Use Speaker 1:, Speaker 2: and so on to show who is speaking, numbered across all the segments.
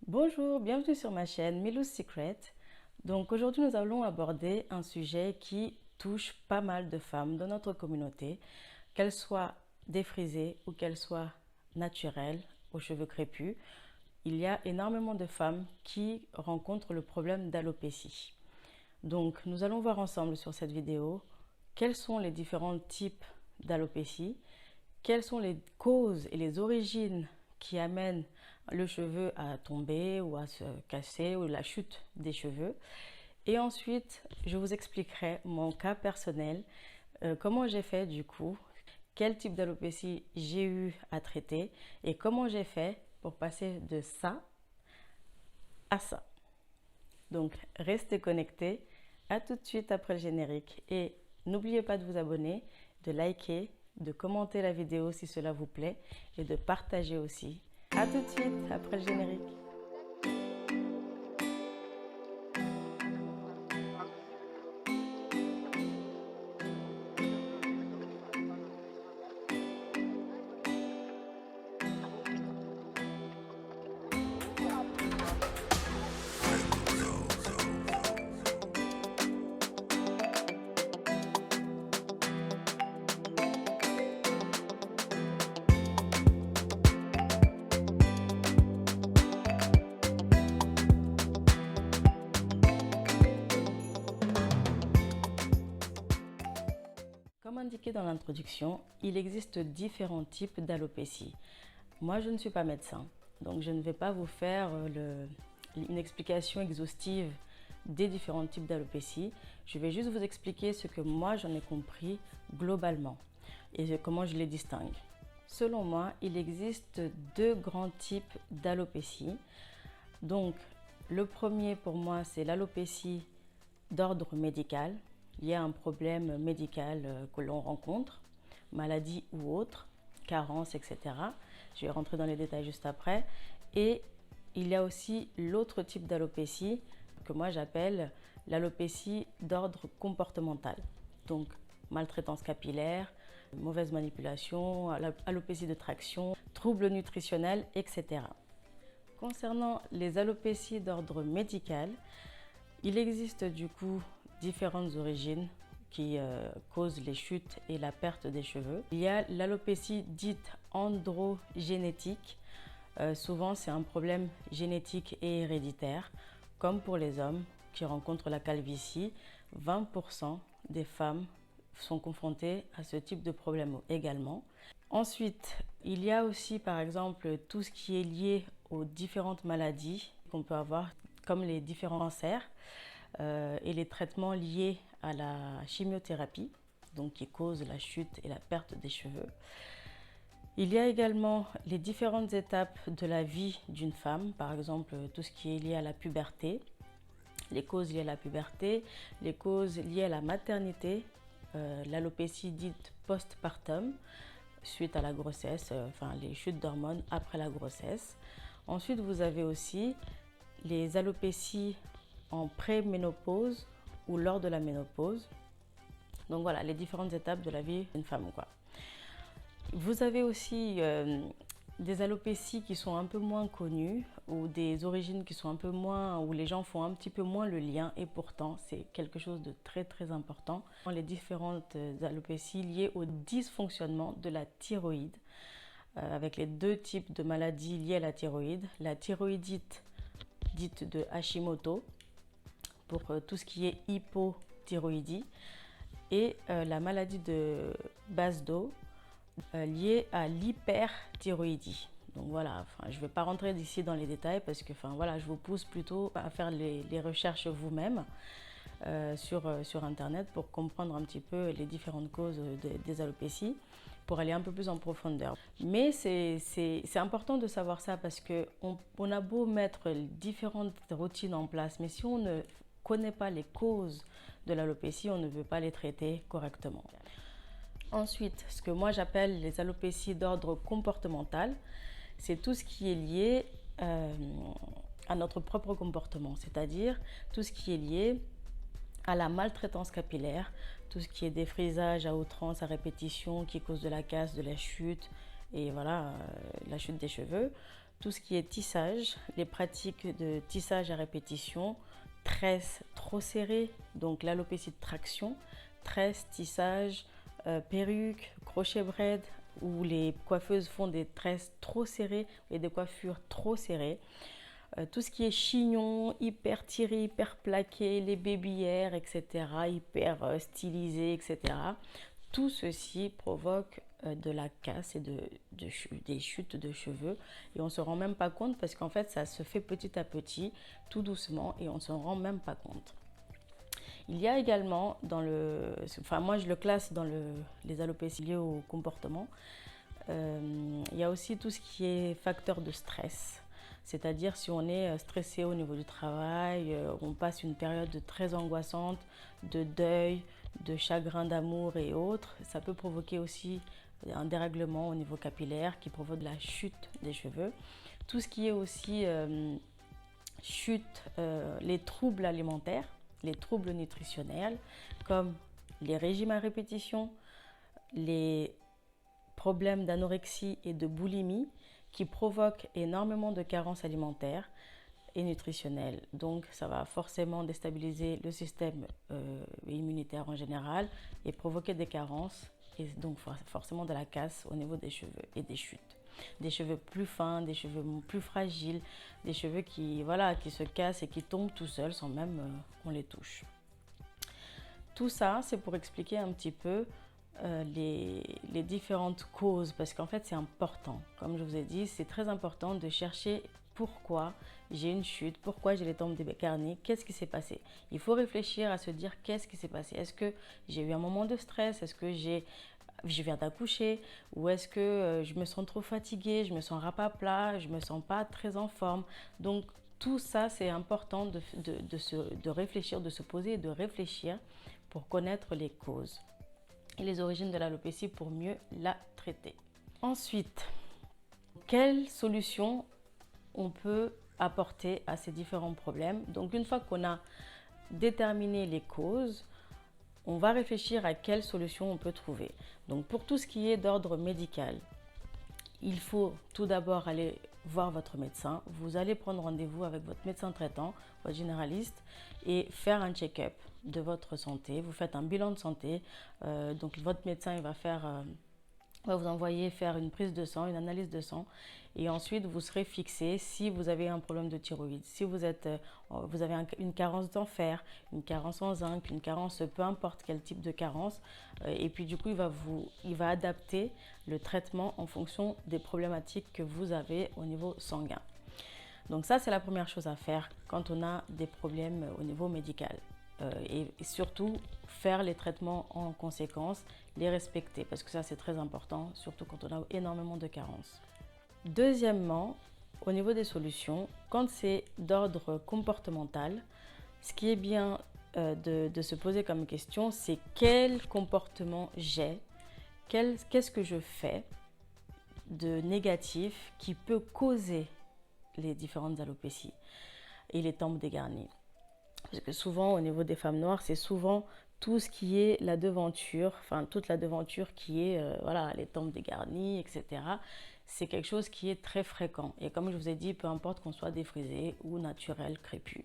Speaker 1: Bonjour, bienvenue sur ma chaîne Milou's Secret. Donc aujourd'hui nous allons aborder un sujet qui touche pas mal de femmes dans notre communauté, qu'elles soient défrisées ou qu'elles soient naturelles, aux cheveux crépus. Il y a énormément de femmes qui rencontrent le problème d'alopécie. Donc nous allons voir ensemble sur cette vidéo quels sont les différents types d'alopécie, quelles sont les causes et les origines qui amènent le cheveu à tomber ou à se casser ou la chute des cheveux. Et ensuite, je vous expliquerai mon cas personnel, comment j'ai fait du coup, quel type d'alopécie j'ai eu à traiter et comment j'ai fait pour passer de ça à ça. Donc, restez connectés. À tout de suite après le générique. Et n'oubliez pas de vous abonner, de liker, de commenter la vidéo si cela vous plaît et de partager aussi. À tout de suite après le générique. Comme indiqué dans l'introduction, il existe différents types d'alopécie. Moi, je ne suis pas médecin, donc je ne vais pas vous faire une explication exhaustive des différents types d'alopécie. Je vais juste vous expliquer ce que moi j'en ai compris globalement et comment je les distingue. Selon moi, il existe deux grands types d'alopécie. Donc, le premier pour moi, c'est l'alopécie d'ordre médical. Il y a un problème médical que l'on rencontre, maladie ou autre, carence, etc. Je vais rentrer dans les détails juste après. Et il y a aussi l'autre type d'alopécie que moi j'appelle l'alopécie d'ordre comportemental. Donc, maltraitance capillaire, mauvaise manipulation, alopécie de traction, troubles nutritionnels, etc. Concernant les alopécies d'ordre médical, il existe du coup différentes origines qui causent les chutes et la perte des cheveux. Il y a l'alopécie dite androgénétique. Souvent, c'est un problème génétique et héréditaire. Comme pour les hommes qui rencontrent la calvitie, 20% des femmes sont confrontées à ce type de problème également. Ensuite, il y a aussi par exemple tout ce qui est lié aux différentes maladies qu'on peut avoir, comme les différents cancers et les traitements liés à la chimiothérapie, donc qui causent la chute et la perte des cheveux. Il y a également les différentes étapes de la vie d'une femme, par exemple tout ce qui est lié à la puberté, les causes liées à la puberté, les causes liées à la maternité, l'alopécie dite postpartum, suite à la grossesse, enfin les chutes d'hormones après la grossesse. Ensuite, vous avez aussi les alopécies en pré-ménopause ou lors de la ménopause. Donc voilà, les différentes étapes de la vie d'une femme, quoi. Vous avez aussi des alopécies qui sont un peu moins connues ou des origines qui sont un peu moins, où les gens font un petit peu moins le lien et pourtant c'est quelque chose de très très important. Les différentes alopécies liées au dysfonctionnement de la thyroïde avec les deux types de maladies liées à la thyroïdite dite de Hashimoto pour tout ce qui est hypothyroïdie et la maladie de Basedow liée à l'hyperthyroïdie. Donc voilà, je ne vais pas rentrer d'ici dans les détails parce que voilà, je vous pousse plutôt à faire les recherches vous-même sur Internet pour comprendre un petit peu les différentes causes des alopécies, pour aller un peu plus en profondeur. Mais c'est important de savoir ça parce qu'on a beau mettre différentes routines en place, mais si on ne connaît pas les causes de l'alopécie, on ne veut pas les traiter correctement. Ensuite, ce que moi j'appelle les alopécies d'ordre comportemental, c'est tout ce qui est lié à notre propre comportement, c'est-à-dire tout ce qui est lié à la maltraitance capillaire, tout ce qui est défrisage à outrance, à répétition, qui cause de la casse, de la chute, et voilà, la chute des cheveux. tout ce qui est tissage, les pratiques de tissage à répétition, tresses trop serrées, donc l'alopécie de traction, tresses, tissage, perruque, crochet braid, où les coiffeuses font des tresses trop serrées et des coiffures trop serrées. Tout ce qui est chignon, hyper tiré, hyper plaqué, les baby hairs, etc., hyper stylisé, etc. Tout ceci provoque de la casse et des chutes de cheveux. Et on ne se rend même pas compte parce qu'en fait, ça se fait petit à petit, tout doucement, et on ne s'en rend même pas compte. Il y a également moi je le classe dans les alopécies liées au comportement. Il y a aussi tout ce qui est facteur de stress. C'est-à-dire si on est stressé au niveau du travail, on passe une période très angoissante, de deuil, de chagrin d'amour et autres, ça peut provoquer aussi un dérèglement au niveau capillaire qui provoque de la chute des cheveux. Tout ce qui est aussi les troubles alimentaires, les troubles nutritionnels, comme les régimes à répétition, les problèmes d'anorexie et de boulimie qui provoquent énormément de carences alimentaires et nutritionnelles. Donc ça va forcément déstabiliser le système immunitaire en général et provoquer des carences et donc forcément de la casse au niveau des cheveux et des chutes. Des cheveux plus fins, des cheveux plus fragiles, des cheveux qui se cassent et qui tombent tout seuls sans même qu'on les touche. Tout ça, c'est pour expliquer un petit peu les différentes causes, parce qu'en fait c'est important. Comme je vous ai dit, c'est très important de chercher pourquoi j'ai une chute, pourquoi j'ai les tempes dégarnies, qu'est-ce qui s'est passé. Il faut réfléchir à se dire qu'est-ce qui s'est passé. Est-ce que j'ai eu un moment de stress? Est-ce que je viens d'accoucher? Ou est-ce que je me sens trop fatiguée, je me sens rapapla, je me sens pas très en forme? Donc tout ça, c'est important de réfléchir, de se poser et de réfléchir pour connaître les causes et les origines de l'alopécie pour mieux la traiter. Ensuite, quelles solutions on peut apporter à ces différents problèmes? Donc une fois qu'on a déterminé les causes, on va réfléchir à quelles solutions on peut trouver. Donc pour tout ce qui est d'ordre médical, il faut tout d'abord aller voir votre médecin. Vous allez prendre rendez-vous avec votre médecin traitant, votre généraliste, et faire un check-up de votre santé. Vous faites un bilan de santé. Donc votre médecin il va vous envoyer faire une prise de sang, une analyse de sang, et ensuite vous serez fixé si vous avez un problème de thyroïde, si vous avez une carence en fer, une carence en zinc, une carence, peu importe quel type de carence, et puis du coup il va adapter le traitement en fonction des problématiques que vous avez au niveau sanguin. Donc ça c'est la première chose à faire quand on a des problèmes au niveau médical. Et surtout faire les traitements en conséquence, les respecter parce que ça c'est très important, surtout quand on a énormément de carences. Deuxièmement, au niveau des solutions, quand c'est d'ordre comportemental, ce qui est bien de se poser comme question, c'est quel comportement j'ai, qu'est-ce que je fais de négatif qui peut causer les différentes alopécies et les tempes dégarnies. Parce que souvent, au niveau des femmes noires, c'est souvent tout ce qui est la devanture, enfin toute la devanture qui est, les tempes dégarnies, etc. C'est quelque chose qui est très fréquent. Et comme je vous ai dit, peu importe qu'on soit défrisé ou naturel, crépus.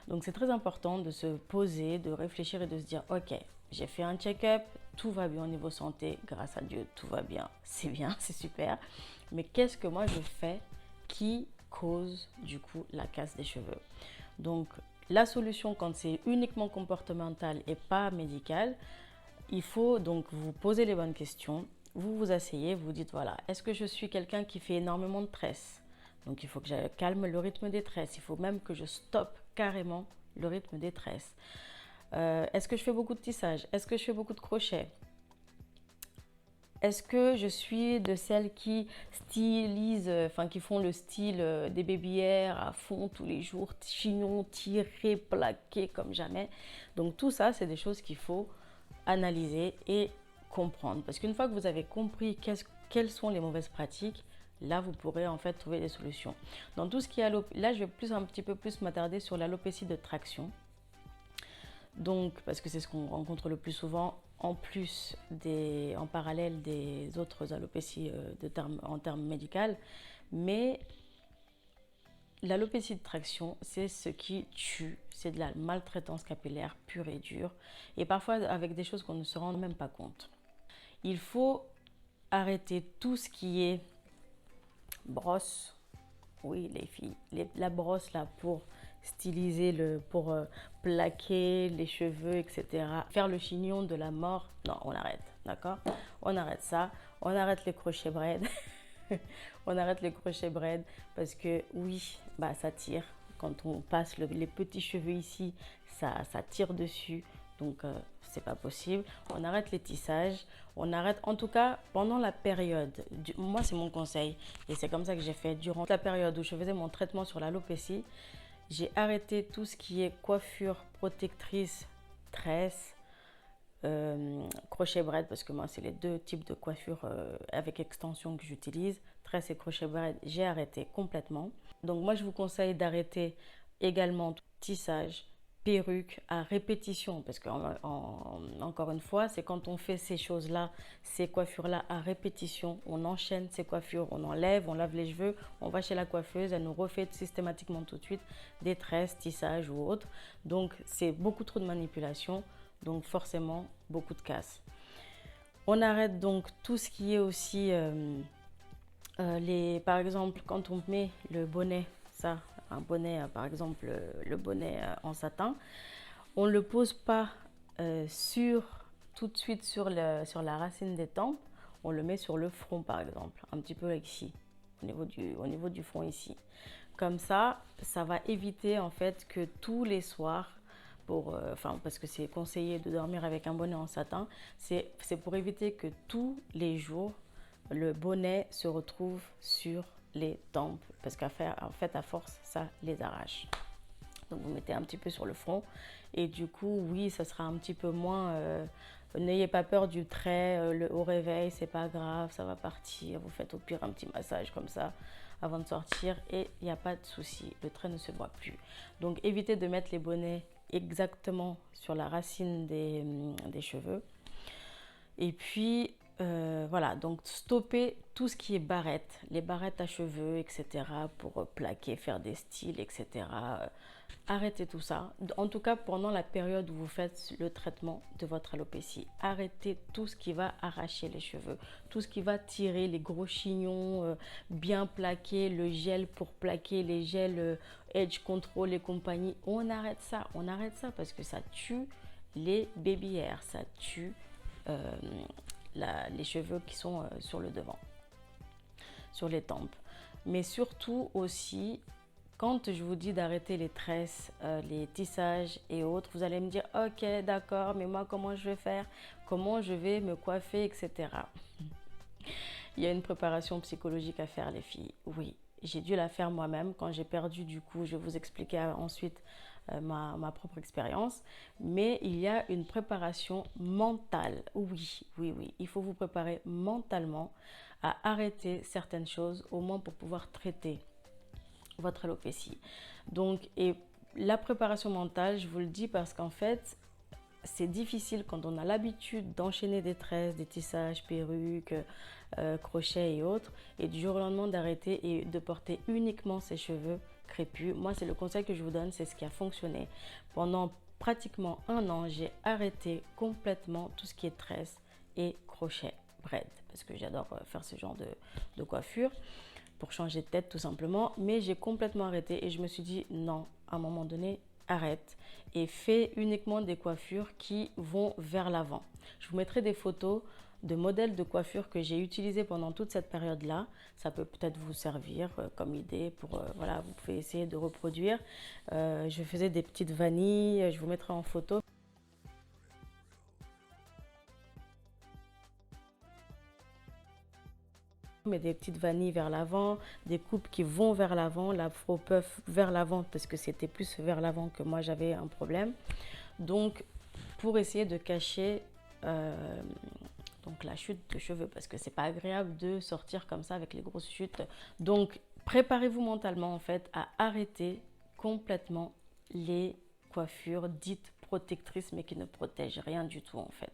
Speaker 1: Donc c'est très important de se poser, de réfléchir et de se dire, ok, j'ai fait un check-up, tout va bien au niveau santé, grâce à Dieu, tout va bien, c'est super. Mais qu'est-ce que moi je fais qui cause du coup la casse des cheveux? Donc la solution, quand c'est uniquement comportemental et pas médical, il faut donc vous poser les bonnes questions, vous vous asseyez, vous dites voilà, est-ce que je suis quelqu'un qui fait énormément de tresses? Donc il faut que je calme le rythme des tresses, il faut même que je stoppe carrément le rythme des tresses. Est-ce que je fais beaucoup de tissage? Est-ce que je fais beaucoup de crochets? Est-ce que je suis de celles qui stylisent, qui font le style des baby hairs à fond tous les jours, chignon, tiré, plaqué comme jamais? Donc tout ça, c'est des choses qu'il faut analyser et comprendre. Parce qu'une fois que vous avez compris quelles sont les mauvaises pratiques, là, vous pourrez en fait trouver des solutions. Dans tout ce qui est là, je vais un petit peu plus m'attarder sur l'alopécie de traction. Donc, parce que c'est ce qu'on rencontre le plus souvent, en parallèle des autres alopécies en termes médicaux. Mais l'alopécie de traction, c'est ce qui tue, c'est de la maltraitance capillaire pure et dure, et parfois avec des choses qu'on ne se rend même pas compte. Il faut arrêter tout ce qui est brosse. Oui, les filles, la brosse là pour styliser, pour plaquer les cheveux, etc. Faire le chignon de la mort, non, on arrête, d'accord? On arrête ça, on arrête les crochets braid. On arrête les crochets braid parce que oui, bah, ça tire. Quand on passe les petits cheveux ici, ça tire dessus. Donc, c'est pas possible. On arrête les tissages. On arrête, en tout cas, pendant la période. Moi, c'est mon conseil. Et c'est comme ça que j'ai fait. Durant la période où je faisais mon traitement sur l'alopécie, j'ai arrêté tout ce qui est coiffure protectrice, tresse, crochet braid, parce que moi, c'est les deux types de coiffure avec extension que j'utilise. Tresse et crochet braid, j'ai arrêté complètement. Donc, moi, je vous conseille d'arrêter également tissage, perruque à répétition, parce que encore une fois, c'est quand on fait ces choses-là, ces coiffures-là à répétition, on enchaîne ces coiffures, on enlève, on lave les cheveux, on va chez la coiffeuse, elle nous refait systématiquement tout de suite des tresses, tissages ou autres. Donc, c'est beaucoup trop de manipulation, donc forcément beaucoup de casse. On arrête donc tout ce qui est aussi par exemple, quand on met le bonnet, ça, un bonnet, par exemple, le bonnet en satin, on ne le pose pas tout de suite sur la racine des tempes, on le met sur le front, par exemple, un petit peu ici, au niveau du front ici. Comme ça, ça va éviter en fait que tous les soirs, parce que c'est conseillé de dormir avec un bonnet en satin, c'est pour éviter que tous les jours, le bonnet se retrouve sur les tempes, parce qu'en fait, à force, ça les arrache. Donc, vous mettez un petit peu sur le front, et du coup, oui, ça sera un petit peu moins... n'ayez pas peur du trait, au réveil, c'est pas grave, ça va partir. Vous faites au pire un petit massage comme ça avant de sortir, et il n'y a pas de souci, le trait ne se voit plus. Donc, évitez de mettre les bonnets exactement sur la racine des cheveux. Et puis, voilà, donc stopper tout ce qui est barrettes, les barrettes à cheveux, etc. pour plaquer, faire des styles, etc. Arrêtez tout ça. En tout cas, pendant la période où vous faites le traitement de votre alopécie, arrêtez tout ce qui va arracher les cheveux, tout ce qui va tirer les gros chignons, bien plaquer, le gel pour plaquer, les gels Edge Control et compagnie. On arrête ça parce que ça tue les baby hairs, ça tue les cheveux qui sont sur le devant, sur les tempes. Mais surtout aussi, quand je vous dis d'arrêter les tresses, les tissages et autres, vous allez me dire « Ok, d'accord, mais moi, comment je vais faire? Comment je vais me coiffer, etc. » Il y a une préparation psychologique à faire, les filles. Oui, j'ai dû la faire moi-même quand j'ai perdu, du coup, je vais vous expliquer ensuite ma propre expérience. Mais il y a une préparation mentale. Oui, oui, oui. Il faut vous préparer mentalement à arrêter certaines choses, au moins pour pouvoir traiter votre alopécie. Donc, et la préparation mentale, je vous le dis parce qu'en fait, c'est difficile quand on a l'habitude d'enchaîner des tresses, des tissages, perruques, crochets et autres, et du jour au lendemain d'arrêter et de porter uniquement ses cheveux crépus. Moi, c'est le conseil que je vous donne, c'est ce qui a fonctionné. Pendant pratiquement 1 an, j'ai arrêté complètement tout ce qui est tresse et crochet braid, parce que j'adore faire ce genre de coiffure, pour changer de tête tout simplement. Mais j'ai complètement arrêté et je me suis dit non, à un moment donné, arrête et fais uniquement des coiffures qui vont vers l'avant. Je vous mettrai des photos de modèles de coiffure que j'ai utilisés pendant toute cette période-là. Ça peut peut-être vous servir comme idée pour, voilà, vous pouvez essayer de reproduire. Je faisais des petites vanilles, je vous mettrai en photo. Mais des petites vanilles vers l'avant, des coupes qui vont vers l'avant, l'afro puff vers l'avant parce que c'était plus vers l'avant que moi j'avais un problème. Donc pour essayer de cacher donc la chute de cheveux, parce que c'est pas agréable de sortir comme ça avec les grosses chutes. Donc préparez-vous mentalement en fait à arrêter complètement les coiffures dites protectrices mais qui ne protègent rien du tout en fait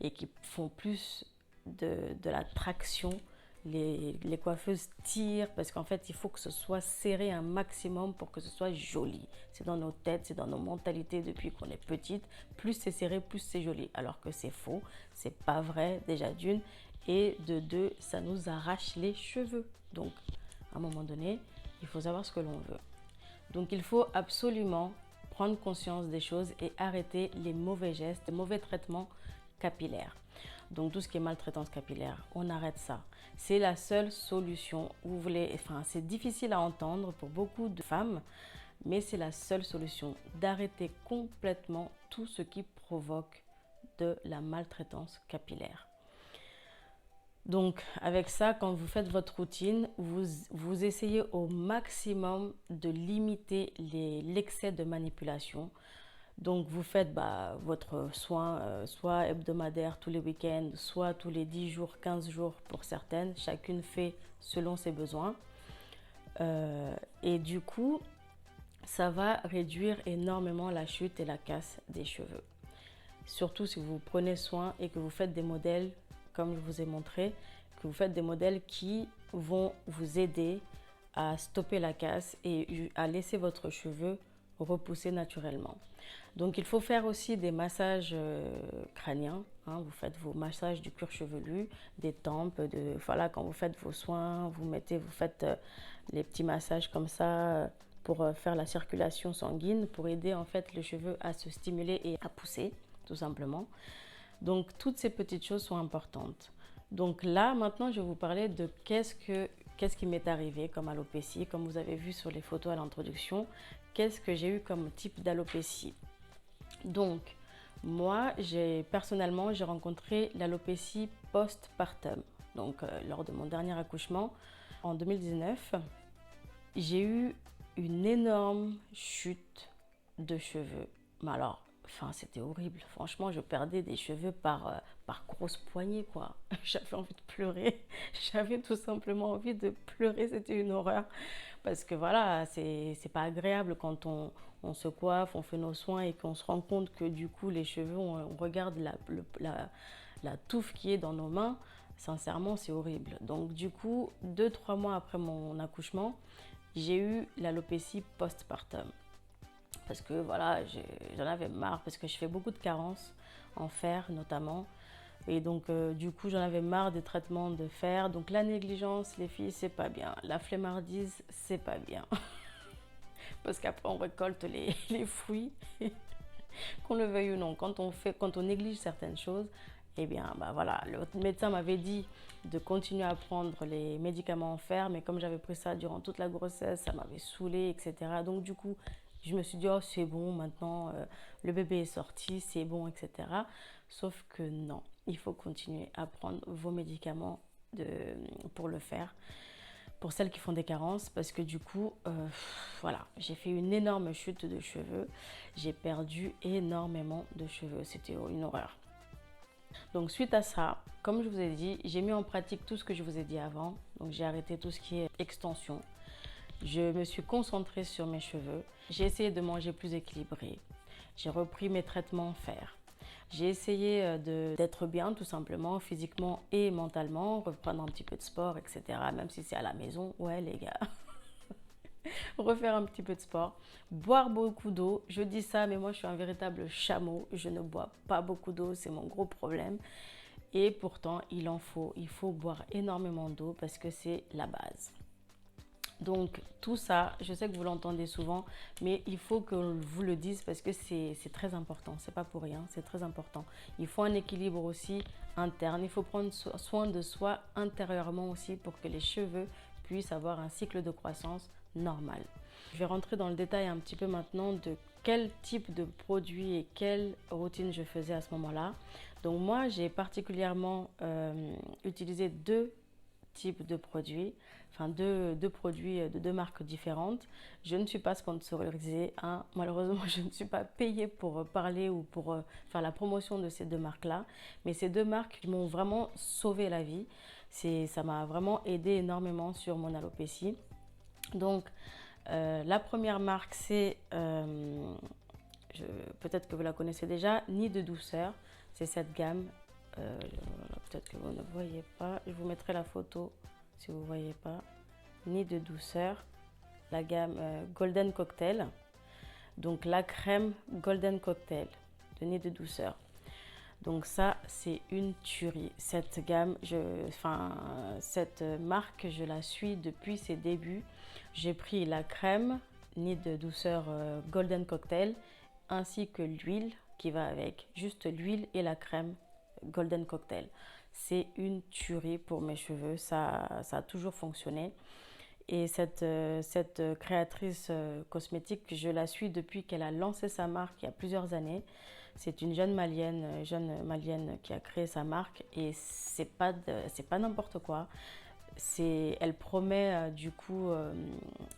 Speaker 1: et qui font plus de la traction les coiffeuses tirent parce qu'en fait, il faut que ce soit serré un maximum pour que ce soit joli. C'est dans nos têtes, c'est dans nos mentalités depuis qu'on est petite. Plus c'est serré, plus c'est joli. Alors que c'est faux, c'est pas vrai déjà d'une. Et de deux, ça nous arrache les cheveux. Donc, à un moment donné, il faut savoir ce que l'on veut. Donc, il faut absolument prendre conscience des choses et arrêter les mauvais gestes, les mauvais traitements capillaires. Donc tout ce qui est maltraitance capillaire, on arrête ça. C'est la seule solution. Vous voulez, enfin, c'est difficile à entendre pour beaucoup de femmes, mais c'est la seule solution d'arrêter complètement tout ce qui provoque de la maltraitance capillaire. Donc avec ça, quand vous faites votre routine, vous essayez au maximum de limiter l'excès de manipulation. Donc vous faites votre soin soit hebdomadaire tous les week-ends, soit tous les 10 jours, 15 jours pour certaines. Chacune fait selon ses besoins. Et du coup, ça va réduire énormément la chute et la casse des cheveux. Surtout si vous prenez soin et que vous faites des modèles, comme je vous ai montré, que vous faites des modèles qui vont vous aider à stopper la casse et à laisser votre cheveu repousser naturellement. Donc il faut faire aussi des massages crâniens. Vous faites vos massages du cuir chevelu, des tempes, voilà, quand vous faites vos soins, vous faites les petits massages comme ça pour faire la circulation sanguine, pour aider en fait le cheveu à se stimuler et à pousser, tout simplement. Donc toutes ces petites choses sont importantes. Donc là, maintenant, je vais vous parler de qu'est-ce qui m'est arrivé comme alopécie, comme vous avez vu sur les photos à l'introduction. Qu'est-ce que j'ai eu comme type d'alopécie? Donc, moi, personnellement, j'ai rencontré l'alopécie postpartum. Donc, lors de mon dernier accouchement, en 2019, j'ai eu une énorme chute de cheveux. Mais alors, c'était horrible. Franchement, je perdais des cheveux par grosses poignées, quoi. J'avais envie de pleurer. J'avais tout simplement envie de pleurer. C'était une horreur. Parce que voilà, c'est pas agréable quand on se coiffe, on fait nos soins et qu'on se rend compte que du coup, les cheveux, on regarde la touffe qui est dans nos mains. Sincèrement, c'est horrible. Donc du coup, 2-3 mois après mon accouchement, j'ai eu l'alopécie postpartum. Parce que voilà, j'en avais marre, parce que je fais beaucoup de carences en fer notamment. Et donc du coup, j'en avais marre des traitements de fer. Donc la négligence, les filles, c'est pas bien. La flemmardise, c'est pas bien. Parce qu'après, on récolte les fruits, qu'on le veuille ou non. Quand on néglige certaines choses, eh bien, voilà, le médecin m'avait dit de continuer à prendre les médicaments en fer, mais comme j'avais pris ça durant toute la grossesse, ça m'avait saoulée, etc. Donc du coup, je me suis dit, oh, c'est bon, maintenant, le bébé est sorti, c'est bon, etc. Sauf que non, il faut continuer à prendre vos médicaments pour le faire, pour celles qui font des carences, parce que du coup, voilà, j'ai fait une énorme chute de cheveux. J'ai perdu énormément de cheveux. C'était une horreur. Donc suite à ça, comme je vous ai dit, j'ai mis en pratique tout ce que je vous ai dit avant. Donc j'ai arrêté tout ce qui est extension. Je me suis concentrée sur mes cheveux. J'ai essayé de manger plus équilibré. J'ai repris mes traitements en fer. J'ai essayé d'être bien tout simplement, physiquement et mentalement, reprendre un petit peu de sport, etc. Même si c'est à la maison, ouais les gars. Refaire un petit peu de sport, boire beaucoup d'eau. Je dis ça, mais moi je suis un véritable chameau. Je ne bois pas beaucoup d'eau, c'est mon gros problème. Et pourtant, il faut boire énormément d'eau parce que c'est la base. Donc tout ça, je sais que vous l'entendez souvent, mais il faut que vous le dise parce que c'est très important. C'est pas pour rien, c'est très important. Il faut un équilibre aussi interne. Il faut prendre soin de soi intérieurement aussi pour que les cheveux puissent avoir un cycle de croissance normal. Je vais rentrer dans le détail un petit peu maintenant de quel type de produit et quelle routine je faisais à ce moment-là. Donc moi, j'ai particulièrement utilisé deux types de produits, enfin deux produits de deux marques différentes. Je ne suis pas sponsorisée, malheureusement je ne suis pas payée pour parler ou pour faire la promotion de ces deux marques-là, mais ces deux marques m'ont vraiment sauvé la vie. Ça m'a vraiment aidé énormément sur mon alopécie. Donc la première marque c'est, peut-être que vous la connaissez déjà, Nid de douceur, c'est cette gamme. Peut-être que vous ne voyez pas, je vous mettrai la photo si vous ne voyez pas, Nid de douceur, la gamme Golden Cocktail. Donc la crème Golden Cocktail de Nid de douceur. Donc ça, c'est une tuerie. Cette gamme, cette marque, je la suis depuis ses débuts. J'ai pris la crème Nid de douceur Golden Cocktail ainsi que l'huile qui va avec. Juste l'huile et la crème Golden Cocktail. C'est une tuerie pour mes cheveux. Ça a toujours fonctionné. Et cette créatrice cosmétique, je la suis depuis qu'elle a lancé sa marque il y a plusieurs années. C'est une jeune malienne qui a créé sa marque et c'est pas n'importe quoi. Elle promet du coup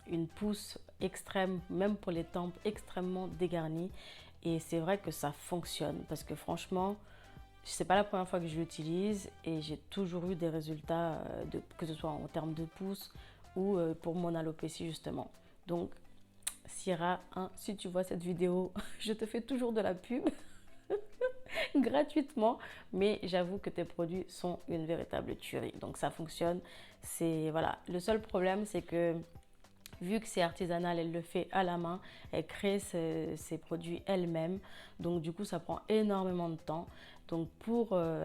Speaker 1: une pousse extrême, même pour les tempes extrêmement dégarnies. Et c'est vrai que ça fonctionne parce que franchement, c'est pas la première fois que je l'utilise et j'ai toujours eu des résultats, que ce soit en termes de pousse ou pour mon alopécie justement. Donc Syrah, hein, si tu vois cette vidéo, je te fais toujours de la pub gratuitement, mais j'avoue que tes produits sont une véritable tuerie. Donc ça fonctionne. Voilà. Le seul problème, c'est que vu que c'est artisanal, elle le fait à la main, elle crée ses produits elle-même. Donc du coup, ça prend énormément de temps. Donc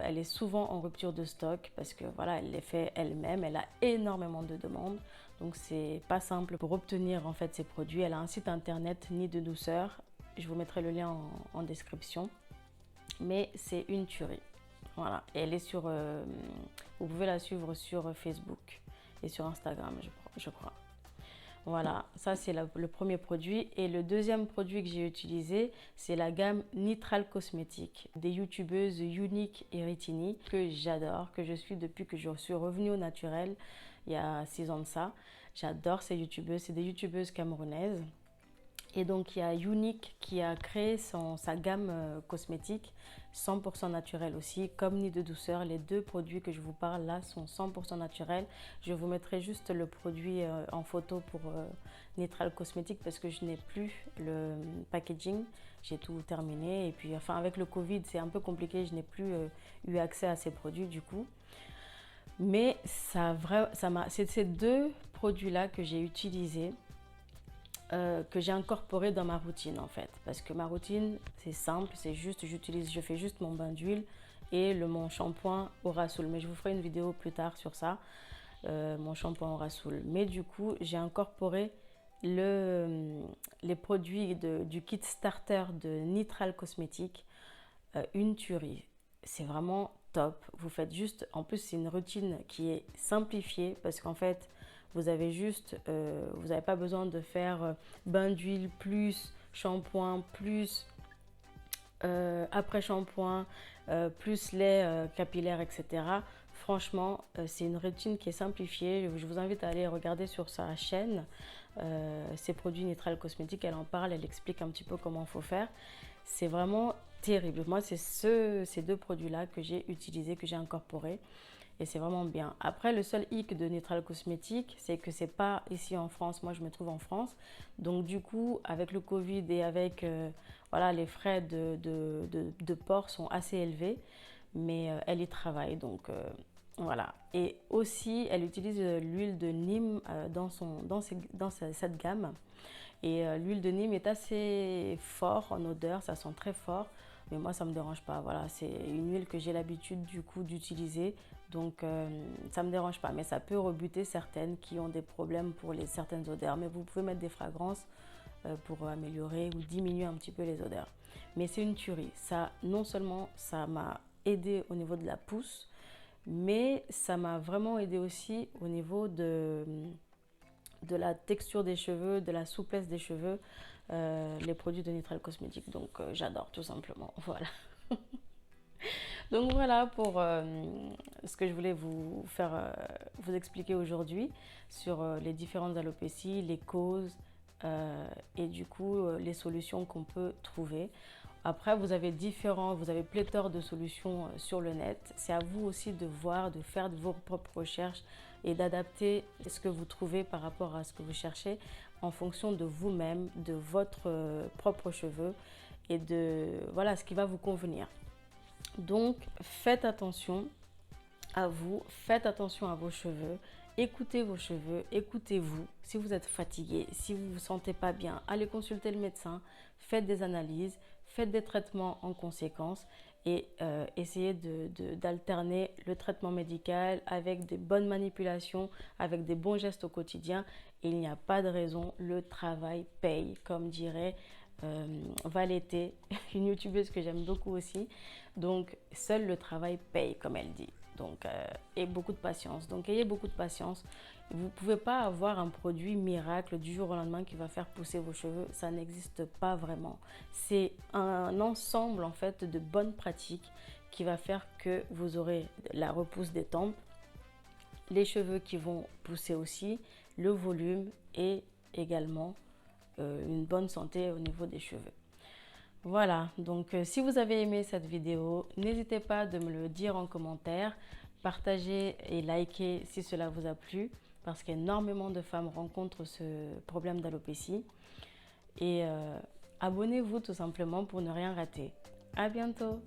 Speaker 1: elle est souvent en rupture de stock parce que voilà, elle les fait elle-même. Elle a énormément de demandes. Donc c'est pas simple pour obtenir en fait ces produits. Elle a un site internet Nid de douceur. Je vous mettrai le lien en description. Mais c'est une tuerie. Voilà. Et elle est vous pouvez la suivre sur Facebook et sur Instagram, je crois. Voilà, ça c'est le premier produit. Et le deuxième produit que j'ai utilisé, c'est la gamme Nitral Cosmétiques des youtubeuses Unique et Ritini, que j'adore, que je suis depuis que je suis revenue au naturel, il y a 6 ans de ça. J'adore ces youtubeuses, c'est des youtubeuses camerounaises. Et donc il y a Unique qui a créé sa gamme cosmétique 100% naturelle aussi, comme Nid de douceur. Les deux produits que je vous parle là sont 100% naturels. Je vous mettrai juste le produit en photo pour Nitral Cosmétique parce que je n'ai plus le packaging. J'ai tout terminé et puis enfin avec le Covid c'est un peu compliqué, je n'ai plus eu accès à ces produits du coup. Mais c'est ces deux produits là que j'ai utilisés. Que j'ai incorporé dans ma routine en fait, parce que ma routine c'est simple, c'est juste je fais juste mon bain d'huile et mon shampoing Aura Soul, mais je vous ferai une vidéo plus tard sur ça, mon shampoing Aura Soul. Mais du coup j'ai incorporé les produits du kit starter de Nitral Cosmétiques, une tuerie, c'est vraiment top. Vous faites juste, en plus c'est une routine qui est simplifiée parce qu'en fait vous avez juste, vous n'avez pas besoin de faire bain d'huile plus shampoing plus après shampoing plus lait capillaire, etc. Franchement, c'est une routine qui est simplifiée. Je vous invite à aller regarder sur sa chaîne ses produits Nitral Cosmétiques. Elle en parle, elle explique un petit peu comment il faut faire. C'est vraiment terrible. Moi, c'est ces deux produits-là que j'ai utilisés, que j'ai incorporés. Et c'est vraiment bien. Après, le seul hic de Nitral Cosmétiques, c'est que c'est pas ici en France. Moi, je me trouve en France. Donc, du coup, avec le Covid et avec voilà, les frais de port sont assez élevés. Mais elle y travaille. Donc, voilà. Et aussi, elle utilise l'huile de Nîmes dans cette gamme. Et l'huile de Nîmes est assez fort en odeur. Ça sent très fort. Mais moi, ça ne me dérange pas. Voilà, c'est une huile que j'ai l'habitude du coup d'utiliser. Donc, ça ne me dérange pas. Mais ça peut rebuter certaines qui ont des problèmes pour certaines odeurs. Mais vous pouvez mettre des fragrances pour améliorer ou diminuer un petit peu les odeurs. Mais c'est une tuerie. Ça, non seulement ça m'a aidé au niveau de la pousse, mais ça m'a vraiment aidé aussi au niveau de la texture des cheveux, de la souplesse des cheveux. Les produits de Nitral Cosmétiques, donc j'adore tout simplement. Voilà. Donc voilà pour ce que je voulais vous expliquer aujourd'hui sur les différentes alopécies, les causes et du coup les solutions qu'on peut trouver. Après, vous avez pléthore de solutions sur le net. C'est à vous aussi de voir, de faire vos propres recherches et d'adapter ce que vous trouvez par rapport à ce que vous cherchez en fonction de vous-même, de votre propre cheveux et de voilà ce qui va vous convenir. Donc, faites attention à vous, faites attention à vos cheveux écoutez vos cheveux, écoutez-vous. Si vous êtes fatigué, si vous ne vous sentez pas bien, allez consulter le médecin, faites des analyses, faites des traitements en conséquence et essayez d'alterner le traitement médical avec des bonnes manipulations, avec des bons gestes au quotidien. Il n'y a pas de raison, le travail paye, comme dirait Valété, une youtubeuse que j'aime beaucoup aussi. Donc, seul le travail paye, comme elle dit. Donc, et beaucoup de patience. Donc, ayez beaucoup de patience. Vous ne pouvez pas avoir un produit miracle du jour au lendemain qui va faire pousser vos cheveux. Ça n'existe pas vraiment. C'est un ensemble, en fait, de bonnes pratiques qui va faire que vous aurez la repousse des tempes, les cheveux qui vont pousser aussi, le volume et également une bonne santé au niveau des cheveux. Voilà, donc si vous avez aimé cette vidéo, n'hésitez pas de me le dire en commentaire, partagez et likez si cela vous a plu, parce qu'énormément de femmes rencontrent ce problème d'alopécie. Et abonnez-vous tout simplement pour ne rien rater. À bientôt!